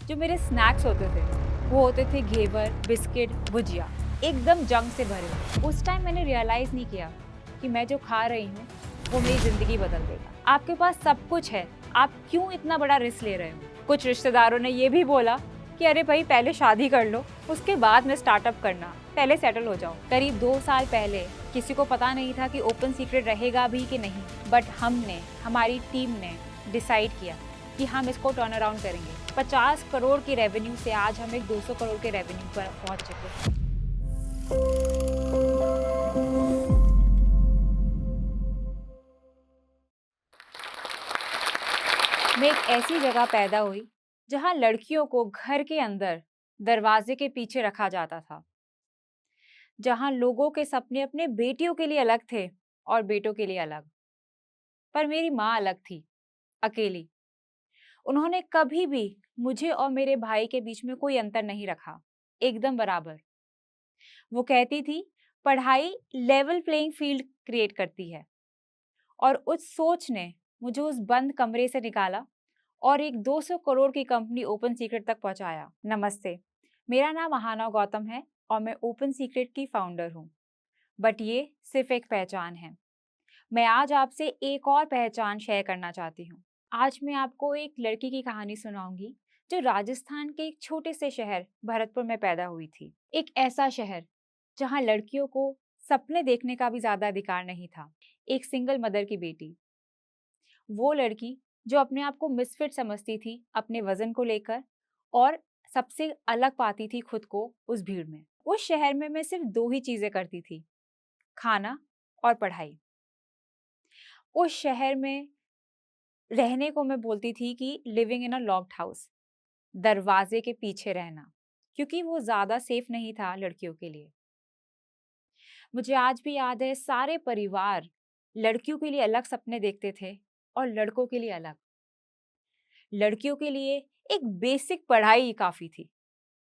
जो मेरे स्नैक्स होते थे वो होते थे घेवर, बिस्किट, भुजिया, एकदम जंक से भरे हुए। उस टाइम मैंने रियलाइज नहीं किया कि मैं जो खा रही हूँ वो मेरी जिंदगी बदल देगा। आपके पास सब कुछ है, आप क्यों इतना बड़ा रिस्क ले रहे हो? कुछ रिश्तेदारों ने ये भी बोला कि अरे भाई पहले शादी कर लो, उसके बाद में स्टार्टअप करना, पहले सेटल हो जाओ। करीब 2 साल पहले किसी को पता नहीं था कि ओपन सीक्रेट रहेगा भी कि नहीं, बट हमारी टीम ने डिसाइड किया कि हम इसको टर्न अराउंड करेंगे। 50 करोड़ की रेवेन्यू से आज हम एक 200 करोड़ के रेवेन्यू पर पहुंच चुके हैं। मैं एक ऐसी जगह पैदा हुई जहां लड़कियों को घर के अंदर दरवाजे के पीछे रखा जाता था, जहां लोगों के सपने अपने बेटियों के लिए अलग थे और बेटों के लिए अलग। पर मेरी माँ अलग थी, अकेली। उन्होंने कभी भी मुझे और मेरे भाई के बीच में कोई अंतर नहीं रखा, एकदम बराबर। वो कहती थी पढ़ाई लेवल प्लेइंग फील्ड क्रिएट करती है, और उस सोच ने मुझे उस बंद कमरे से निकाला और एक 200 करोड़ की कंपनी ओपन सीक्रेट तक पहुंचाया। नमस्ते, मेरा नाम अहाना गौतम है और मैं ओपन सीक्रेट की फाउंडर हूँ। बट ये सिर्फ एक पहचान है। मैं आज आपसे एक और पहचान शेयर करना चाहती हूँ। आज मैं आपको एक लड़की की कहानी सुनाऊंगी जो राजस्थान के एक छोटे से शहर भरतपुर में पैदा हुई थी। एक ऐसा शहर जहाँ लड़कियों को सपने देखने का भी ज्यादा अधिकार नहीं था। एक सिंगल मदर की बेटी, वो लड़की जो अपने आप को मिसफिट समझती थी अपने वजन को लेकर, और सबसे अलग पाती थी खुद को उस भीड़ में। उस शहर में मैं सिर्फ दो ही चीजें करती थी, खाना और पढ़ाई। उस शहर में रहने को मैं बोलती थी कि living in a locked house, दरवाजे के पीछे रहना, क्योंकि वो ज्यादा सेफ नहीं था लड़कियों के लिए। मुझे आज भी याद है, सारे परिवार लड़कियों के लिए अलग सपने देखते थे और लड़कों के लिए अलग। लड़कियों के लिए एक बेसिक पढ़ाई काफी थी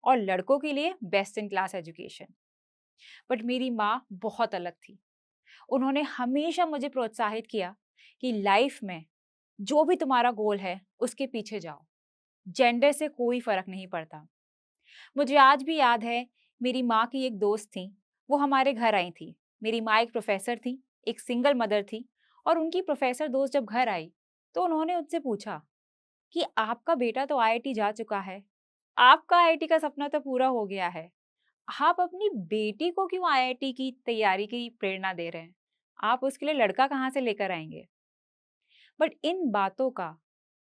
और लड़कों के लिए best in class education. But मेरी माँ बहुत अलग थी। उन्होंने हमेशा मुझे प्रोत्साहित किया कि लाइफ में जो भी तुम्हारा गोल है उसके पीछे जाओ, जेंडर से कोई फर्क नहीं पड़ता। मुझे आज भी याद है, मेरी माँ की एक दोस्त थी, वो हमारे घर आई थी। मेरी माँ एक प्रोफेसर थी, एक सिंगल मदर थी, और उनकी प्रोफेसर दोस्त जब घर आई तो उन्होंने उससे पूछा कि आपका बेटा तो आईआईटी जा चुका है, आपका आईआईटी का सपना तो पूरा हो गया है, आप अपनी बेटी को क्यों आईआईटी की तैयारी की प्रेरणा दे रहे हैं? आप उसके लिए लड़का कहाँ से लेकर आएंगे? बट इन बातों का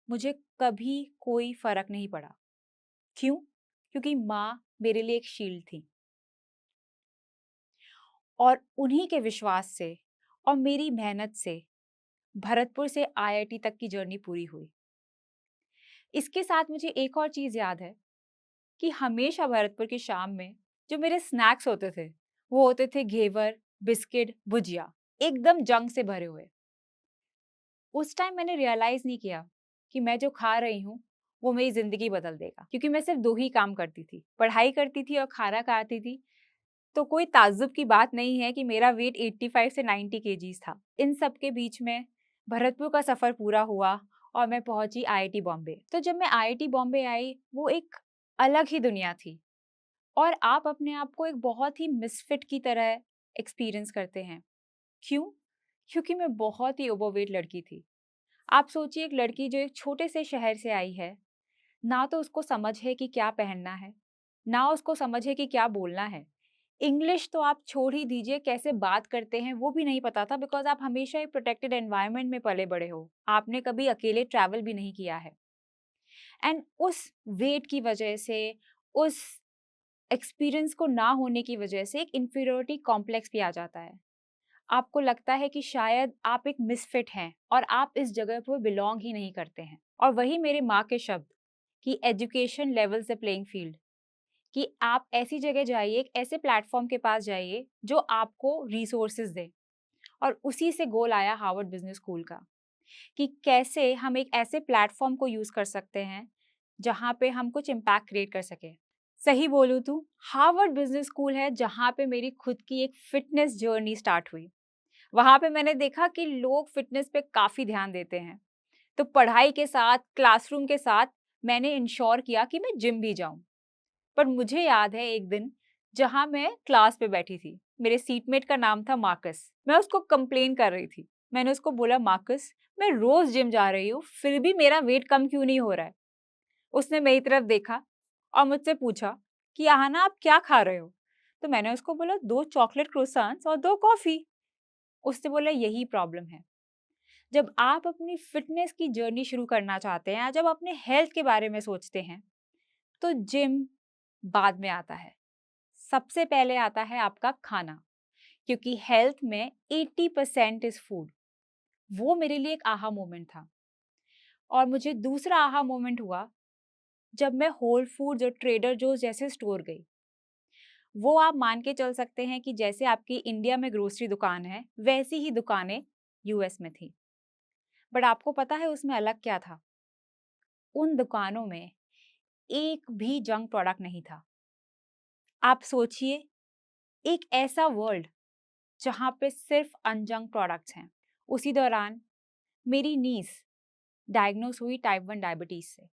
मुझे कभी कोई फर्क नहीं पड़ा। क्यों? क्योंकि माँ मेरे लिए एक शील्ड थी, और उन्हीं के विश्वास से और मेरी मेहनत से भरतपुर से आईआईटी तक की जर्नी पूरी हुई। इसके साथ मुझे एक और चीज याद है कि हमेशा भरतपुर की शाम में जो मेरे स्नैक्स होते थे वो होते थे घेवर, बिस्किट, भुजिया, एकदम जंक से भरे हुए। उस टाइम मैंने रियलाइज नहीं किया कि मैं जो खा रही हूँ वो मेरी जिंदगी बदल देगा, क्योंकि मैं सिर्फ दो ही काम करती थी, पढ़ाई करती थी और खाना खाती थी। तो कोई ताज्जुब की बात नहीं है कि मेरा वेट 85 से 90 केजीज था। इन सब के बीच में भरतपुर का सफर पूरा हुआ और मैं पहुंची आईआईटी बॉम्बे। तो जब मैं आईआईटी बॉम्बे आई, वो एक अलग ही दुनिया थी, और आप अपने आप को एक बहुत ही मिसफिट की तरह एक्सपीरियंस करते हैं। क्यों? क्योंकि मैं बहुत ही ओवरवेट लड़की थी। आप सोचिए, एक लड़की जो एक छोटे से शहर से आई है, ना तो उसको समझ है कि क्या पहनना है, ना उसको समझ है कि क्या बोलना है। इंग्लिश तो आप छोड़ ही दीजिए, कैसे बात करते हैं वो भी नहीं पता था, बिकॉज आप हमेशा एक प्रोटेक्टेड एनवायरनमेंट में पले बड़े हो, आपने कभी अकेले ट्रैवल भी नहीं किया है। एंड उस वेट की वजह से, उस एक्सपीरियंस को ना होने की वजह से एक इंफीरियोरिटी कॉम्प्लेक्स भी आ जाता है। आपको लगता है कि शायद आप एक मिसफिट हैं और आप इस जगह पर बिलोंग ही नहीं करते हैं। और वही मेरे माँ के शब्द कि एजुकेशन लेवल से प्लेइंग फील्ड, कि आप ऐसी जगह जाइए, एक ऐसे प्लेटफॉर्म के पास जाइए जो आपको रिसोर्सेज दे। और उसी से गोल आया हार्वर्ड बिजनेस स्कूल का, कि कैसे हम एक ऐसे प्लेटफॉर्म को यूज कर सकते हैं जहाँ पे हम कुछ इम्पैक्ट क्रिएट कर सके। सही बोलूँ तो हार्वर्ड बिजनेस स्कूल है जहाँ पे मेरी खुद की एक फिटनेस जर्नी स्टार्ट हुई। वहाँ पे मैंने देखा कि लोग फिटनेस पे काफी ध्यान देते हैं, तो पढ़ाई के साथ, क्लासरूम के साथ मैंने इंश्योर किया कि मैं जिम भी जाऊं। पर मुझे याद है एक दिन जहां मैं क्लास पे बैठी थी, मेरे सीटमेट का नाम था मार्कस। मैं उसको कंप्लेन कर रही थी। मैंने उसको बोला, मार्कस मैं रोज जिम जा रही हूँ, फिर भी मेरा वेट कम क्यों नहीं हो रहा है। उसने मेरी तरफ देखा और मुझसे पूछा कि आहाना आप क्या खा रहे हो। तो मैंने उसको बोला 2 चॉकलेट क्रोसांस और 2 कॉफी। उसने बोला यही प्रॉब्लम है, जब आप अपनी फिटनेस की जर्नी शुरू करना चाहते हैं या जब अपने हेल्थ के बारे में सोचते हैं तो जिम बाद में आता है। सबसे पहले आता है आपका खाना, क्योंकि हेल्थ में 80% इज फूड। वो मेरे लिए एक आहा मोमेंट था। और मुझे दूसरा आहा मोमेंट हुआ जब मैं होल फूड्स और ट्रेडर जोस जैसे स्टोर गई। वो आप मान के चल सकते हैं कि जैसे आपकी इंडिया में ग्रोसरी दुकान है, वैसी ही दुकानें यूएस में थी। बट आपको पता है उसमें अलग क्या था? उन दुकानों में एक भी जंक प्रोडक्ट नहीं था। आप सोचिए, एक ऐसा वर्ल्ड जहाँ पे सिर्फ अनजंक प्रोडक्ट्स हैं। उसी दौरान मेरी नीस डायग्नोस हुई टाइप 1 डायबिटीज से।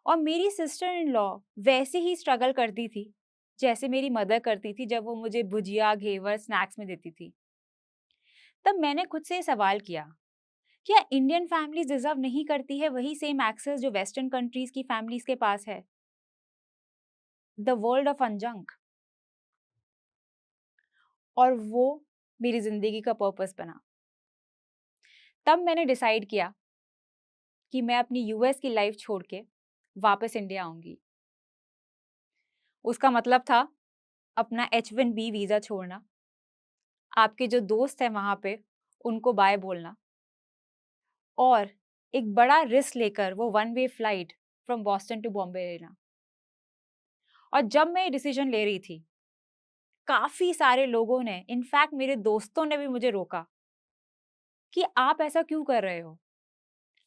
और मेरी सिस्टर इन लॉ वैसे ही स्ट्रगल करती थी जैसे मेरी मदर करती थी जब वो मुझे भुजिया घेवर स्नैक्स में देती थी। तब मैंने खुद से सवाल किया, क्या इंडियन फैमिलीज डिजर्व नहीं करती है वही सेम एक्सेस जो वेस्टर्न कंट्रीज की फैमिलीज के पास है? The world of unjunk. और वो मेरी जिंदगी का पर्पस बना। तब मैंने डिसाइड किया कि मैं अपनी यूएस की लाइफ छोड़ के वापस इंडिया आऊंगी। उसका मतलब था अपना H1B वीजा छोड़ना, आपके जो दोस्त हैं वहां पे उनको बाय बोलना, और एक बड़ा रिस्क लेकर वो 1 way flight from Boston to Bombay लेना। और जब मैं ये डिसीजन ले रही थी, काफी सारे लोगों ने, इनफैक्ट मेरे दोस्तों ने भी मुझे रोका कि आप ऐसा क्यों कर रहे हो।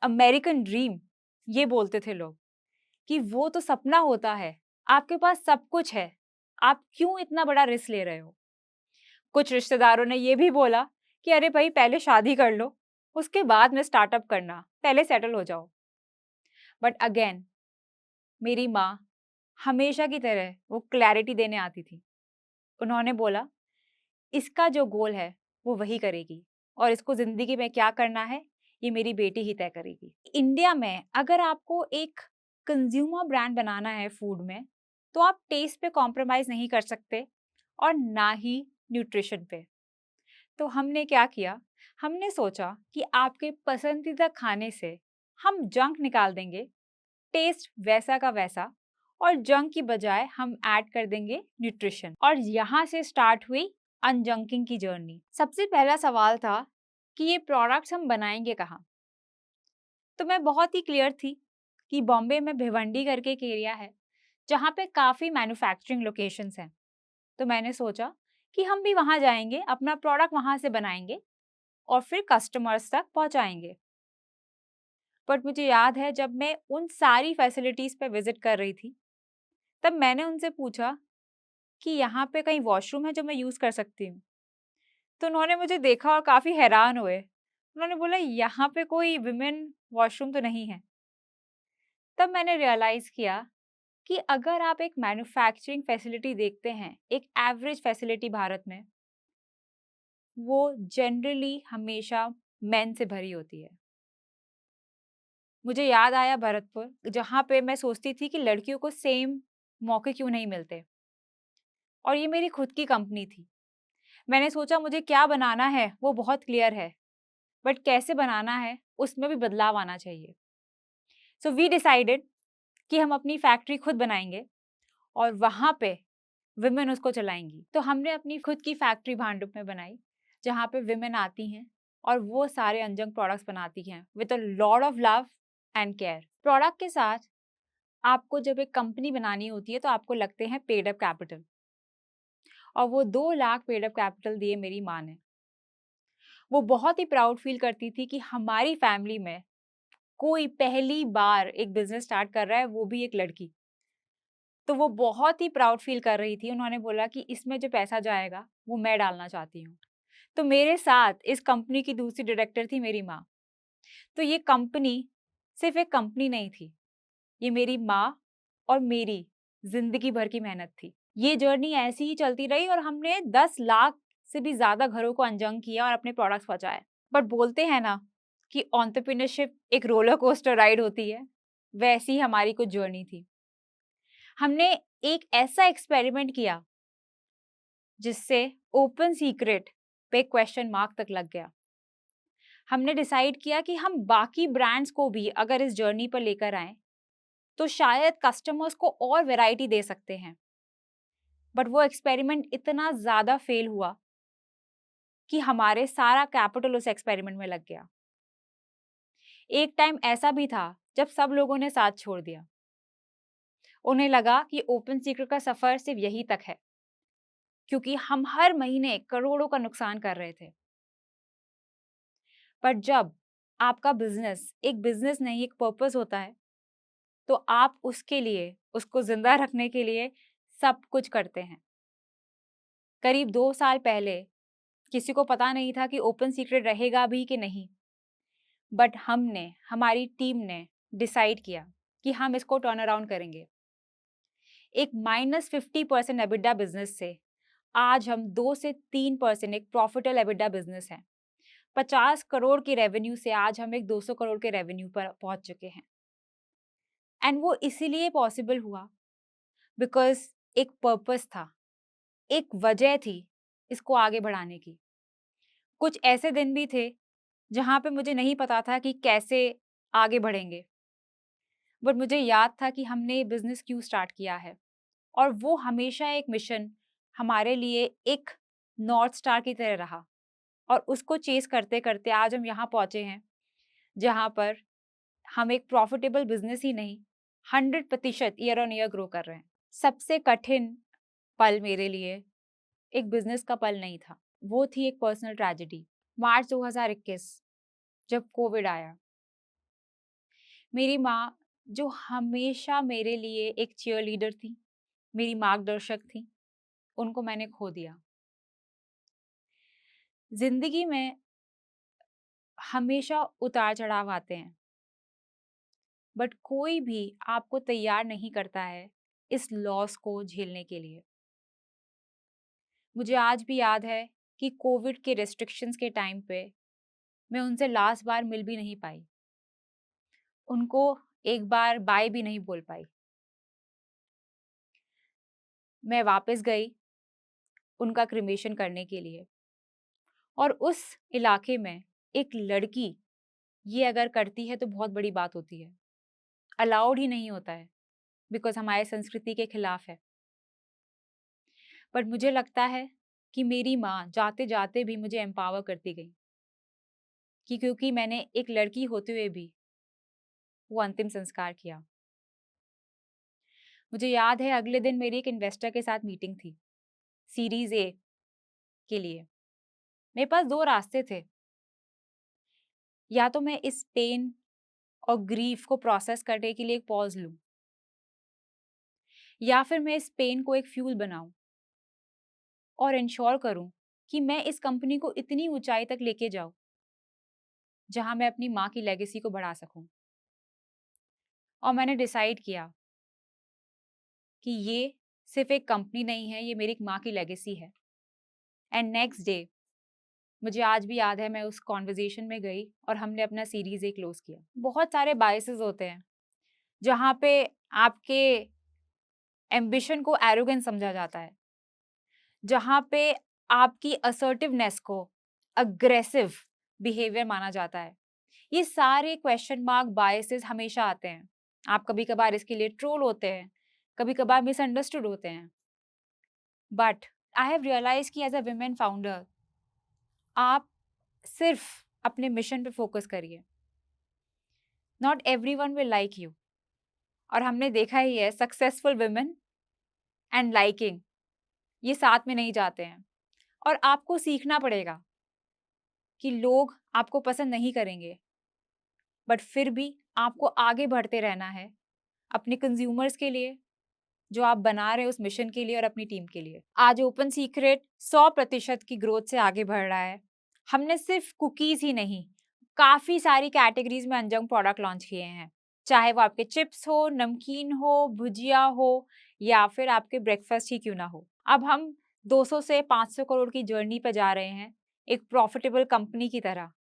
अमेरिकन ड्रीम, ये बोलते थे लोग, कि वो तो सपना होता है, आपके पास सब कुछ है, आप क्यों इतना बड़ा रिस्क ले रहे हो। कुछ रिश्तेदारों ने ये भी बोला कि अरे भाई पहले शादी कर लो, उसके बाद में स्टार्टअप करना, पहले सेटल हो जाओ। बट अगेन मेरी माँ हमेशा की तरह वो क्लैरिटी देने आती थी। उन्होंने बोला इसका जो गोल है वो वही करेगी, और इसको जिंदगी में क्या करना है ये मेरी बेटी ही तय करेगी। इंडिया में अगर आपको एक कंज्यूमर ब्रांड बनाना है फूड में, तो आप टेस्ट पे कॉम्प्रोमाइज नहीं कर सकते और ना ही न्यूट्रिशन पे। तो हमने क्या किया, हमने सोचा कि आपके पसंदीदा खाने से हम जंक निकाल देंगे, टेस्ट वैसा का वैसा, और जंक की बजाय हम ऐड कर देंगे न्यूट्रिशन। और यहाँ से स्टार्ट हुई अनजंकिंग की जर्नी। सबसे पहला सवाल था कि ये प्रोडक्ट्स हम बनाएंगे कहाँ। तो मैं बहुत ही क्लियर थी कि बॉम्बे में भिवंडी करके एक एरिया है जहाँ पे काफ़ी मैन्युफैक्चरिंग लोकेशंस हैं। तो मैंने सोचा कि हम भी वहाँ जाएंगे, अपना प्रोडक्ट वहाँ से बनाएंगे और फिर कस्टमर्स तक पहुँचाएंगे। बट मुझे याद है जब मैं उन सारी फैसिलिटीज़ पे विजिट कर रही थी, तब मैंने उनसे पूछा कि यहाँ पे कहीं वॉशरूम है जो मैं यूज़ कर सकती हूँ। तो उन्होंने मुझे देखा और काफ़ी हैरान हुए। उन्होंने बोला यहाँ पे कोई विमेन वॉशरूम तो नहीं है। तब मैंने रियलाइज़ किया कि अगर आप एक मैन्युफैक्चरिंग फैसिलिटी देखते हैं, एक एवरेज फैसिलिटी भारत में, वो जनरली हमेशा मेन से भरी होती है। मुझे याद आया भरतपुर, जहाँ पे मैं सोचती थी कि लड़कियों को सेम मौके क्यों नहीं मिलते, और ये मेरी खुद की कंपनी थी। मैंने सोचा मुझे क्या बनाना है वो बहुत क्लियर है, बट कैसे बनाना है उसमें भी बदलाव आना चाहिए। सो वी डिसाइडेड कि हम अपनी फैक्ट्री खुद बनाएंगे और वहाँ पे विमेन उसको चलाएंगी। तो हमने अपनी खुद की फैक्ट्री भांडुप में बनाई, जहाँ पे विमेन आती हैं और वो सारे अनजंग प्रोडक्ट्स बनाती हैं with a lot of love and care. Product के साथ आपको जब एक कंपनी बनानी होती है तो आपको लगते हैं पेड अप कैपिटल, और वो 2 लाख पेड अप कैपिटल दिए मेरी माँ ने। वो बहुत ही प्राउड फील करती थी कि हमारी फैमिली में कोई पहली बार एक बिजनेस स्टार्ट कर रहा है, वो भी एक लड़की। तो वो बहुत ही प्राउड फील कर रही थी। उन्होंने बोला कि इसमें जो पैसा जाएगा वो मैं डालना चाहती हूँ। तो मेरे साथ इस कंपनी की दूसरी डायरेक्टर थी मेरी माँ। तो ये कंपनी सिर्फ एक कंपनी नहीं थी, ये मेरी माँ और मेरी जिंदगी भर की मेहनत थी। ये जर्नी ऐसी ही चलती रही और हमने 10 लाख से भी ज्यादा घरों को अनजंग किया और अपने प्रोडक्ट्स पहुंचाए। बट बोलते हैं ना कि एंटरप्रेन्योरशिप एक रोलर कोस्टर राइड होती है, वैसी ही हमारी कुछ जर्नी थी। हमने एक ऐसा एक्सपेरिमेंट किया जिससे ओपन सीक्रेट पे क्वेश्चन मार्क तक लग गया। हमने डिसाइड किया कि हम बाकी ब्रांड्स को भी अगर इस जर्नी पर लेकर आए तो शायद कस्टमर्स को और वैरायटी दे सकते हैं। बट वो एक्सपेरिमेंट इतना ज्यादा फेल हुआ कि हमारे सारा कैपिटल उस एक्सपेरिमेंट में लग गया। एक टाइम ऐसा भी था जब सब लोगों ने साथ छोड़ दिया। उन्हें लगा कि ओपन सीक्रेट का सफर सिर्फ यही तक है, क्योंकि हम हर महीने करोड़ों का नुकसान कर रहे थे। पर जब आपका बिजनेस एक बिजनेस नहीं एक पर्पस होता है तो आप उसके लिए, उसको जिंदा रखने के लिए सब कुछ करते हैं। करीब 2 साल पहले किसी को पता नहीं था कि ओपन सीक्रेट रहेगा भी कि नहीं, बट हमने, हमारी टीम ने डिसाइड किया कि हम इसको टर्न अराउंड करेंगे। एक -50% एबिटा बिजनेस से आज हम 2 से 3% एक प्रॉफिटेबल एबिटा बिजनेस है। 50 करोड़ की रेवेन्यू से आज हम एक 200 करोड़ के रेवेन्यू पर पहुंच चुके हैं। एंड वो इसीलिए पॉसिबल हुआ बिकॉज एक पर्पस था, एक वजह थी इसको आगे बढ़ाने की। कुछ ऐसे दिन भी थे जहाँ पे मुझे नहीं पता था कि कैसे आगे बढ़ेंगे, बट मुझे याद था कि हमने ये बिजनेस क्यों स्टार्ट किया है और वो हमेशा एक मिशन हमारे लिए एक नॉर्थ स्टार की तरह रहा। और उसको चेस करते करते आज हम यहाँ पहुंचे हैं जहाँ पर हम एक प्रॉफिटेबल बिजनेस ही नहीं 100% ईयर ऑन ईयर ग्रो कर रहे हैं। सबसे कठिन पल मेरे लिए एक बिजनेस का पल नहीं था, वो थी एक पर्सनल ट्रेजेडी। मार्च 2021 जब कोविड आया, मेरी माँ जो हमेशा मेरे लिए एक चीयर लीडर थी, मेरी मार्गदर्शक थी, उनको मैंने खो दिया। जिंदगी में हमेशा उतार चढ़ाव आते हैं, बट कोई भी आपको तैयार नहीं करता है इस लॉस को झेलने के लिए। मुझे आज भी याद है कि कोविड के रेस्ट्रिक्शंस के टाइम पे मैं उनसे लास्ट बार मिल भी नहीं पाई, उनको एक बार बाय भी नहीं बोल पाई। मैं वापस गई उनका क्रिमेशन करने के लिए, और उस इलाके में एक लड़की ये अगर करती है तो बहुत बड़ी बात होती है, अलाउड ही नहीं होता है बिकॉज हमारे संस्कृति के खिलाफ है। बट मुझे लगता है कि मेरी माँ जाते जाते भी मुझे एम्पावर करती गई कि क्योंकि मैंने एक लड़की होते हुए भी वो अंतिम संस्कार किया। मुझे याद है अगले दिन मेरी एक इन्वेस्टर के साथ मीटिंग थी सीरीज ए के लिए। मेरे पास दो रास्ते थे, या तो मैं इस पेन और ग्रीफ को प्रोसेस करने के लिए एक पॉज लूं, या फिर मैं इस पेन को एक फ्यूल बनाऊं और इंश्योर करूं कि मैं इस कंपनी को इतनी ऊंचाई तक लेके जाऊं जहां मैं अपनी माँ की लेगेसी को बढ़ा सकूं। और मैंने डिसाइड किया कि ये सिर्फ एक कंपनी नहीं है, ये मेरी माँ की लेगेसी है। एंड नेक्स्ट डे मुझे आज भी याद है, मैं उस कॉन्वर्जेशन में गई और हमने अपना सीरीज एक क्लोज किया। बहुत सारे बायसेस होते हैं जहाँ पे आपके एम्बिशन को एरोगेंस समझा जाता है, जहाँ पे आपकी असर्टिवनेस को अग्रेसिव बिहेवियर माना जाता है। ये सारे क्वेश्चन मार्क बायसेस हमेशा आते हैं। आप कभी कभार इसके लिए ट्रोल होते हैं, कभी कभार मिसअंडरस्टूड होते हैं, बट आई हैव रियलाइज कि एज अ विमेन फाउंडर आप सिर्फ अपने मिशन पे फोकस करिए। Not everyone will like you, और हमने देखा ही है सक्सेसफुल विमेन एंड लाइकिंग ये साथ में नहीं जाते हैं। और आपको सीखना पड़ेगा कि लोग आपको पसंद नहीं करेंगे, बट फिर भी आपको आगे बढ़ते रहना है अपने कंज्यूमर्स के लिए, जो आप बना रहे हैं उस मिशन के लिए और अपनी टीम के लिए। आज ओपन सीक्रेट 100% की ग्रोथ से आगे बढ़ रहा है। हमने सिर्फ कुकीज ही नहीं, काफी सारी कैटेगरीज में अनजंग प्रोडक्ट लॉन्च किए हैं। चाहे वो आपके चिप्स हो, नमकीन हो, भुजिया हो या फिर आपके ब्रेकफास्ट ही क्यों ना हो। अब हम 200 से 500 करोड़ की जर्नी पे जा रहे हैं, एक प्रॉफिटेबल कंपनी की तरह,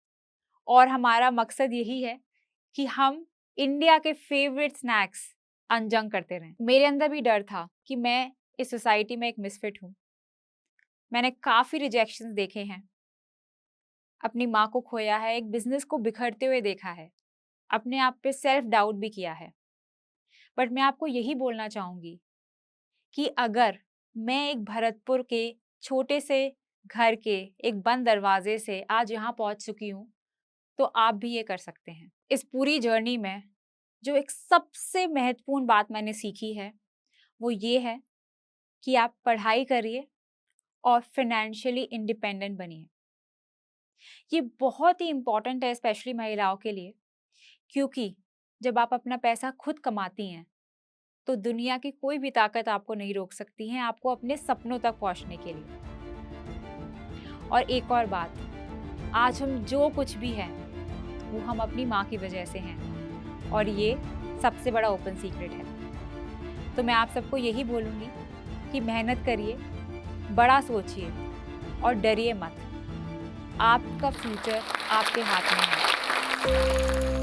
और हमारा मकसद यही है कि हम इंडिया के फेवरेट स्नैक्स अनजंग करते रहें। मेरे अंदर भी डर था कि मैं इस सोसाइटी में एक मिसफिट हूँ। मैंने काफ़ी रिजेक्शंस देखे हैं, अपनी माँ को खोया है, एक बिज़नेस को बिखरते हुए देखा है, अपने आप पे सेल्फ डाउट भी किया है। बट मैं आपको यही बोलना चाहूँगी कि अगर मैं एक भरतपुर के छोटे से घर के एक बंद दरवाजे से आज यहाँ पहुँच चुकी हूँ, तो आप भी ये कर सकते हैं। इस पूरी जर्नी में जो एक सबसे महत्वपूर्ण बात मैंने सीखी है, वो ये है कि आप पढ़ाई करिए और फाइनेंशियली इंडिपेंडेंट बनिए। ये बहुत ही इम्पोर्टेंट है, स्पेशली महिलाओं के लिए, क्योंकि जब आप अपना पैसा खुद कमाती हैं, तो दुनिया की कोई भी ताकत आपको नहीं रोक सकती है आपको अपने सपनों तक पहुंचने के लिए। और एक और बात, आज हम जो कुछ भी हैं, वो हम अपनी माँ की वजह से हैं, और ये सबसे बड़ा ओपन सीक्रेट है। तो मैं आप सबको यही बोलूँगी कि मेहनत करिए, बड़ा सोचिए और डरिए मत। आपका फ्यूचर आपके हाथ में है।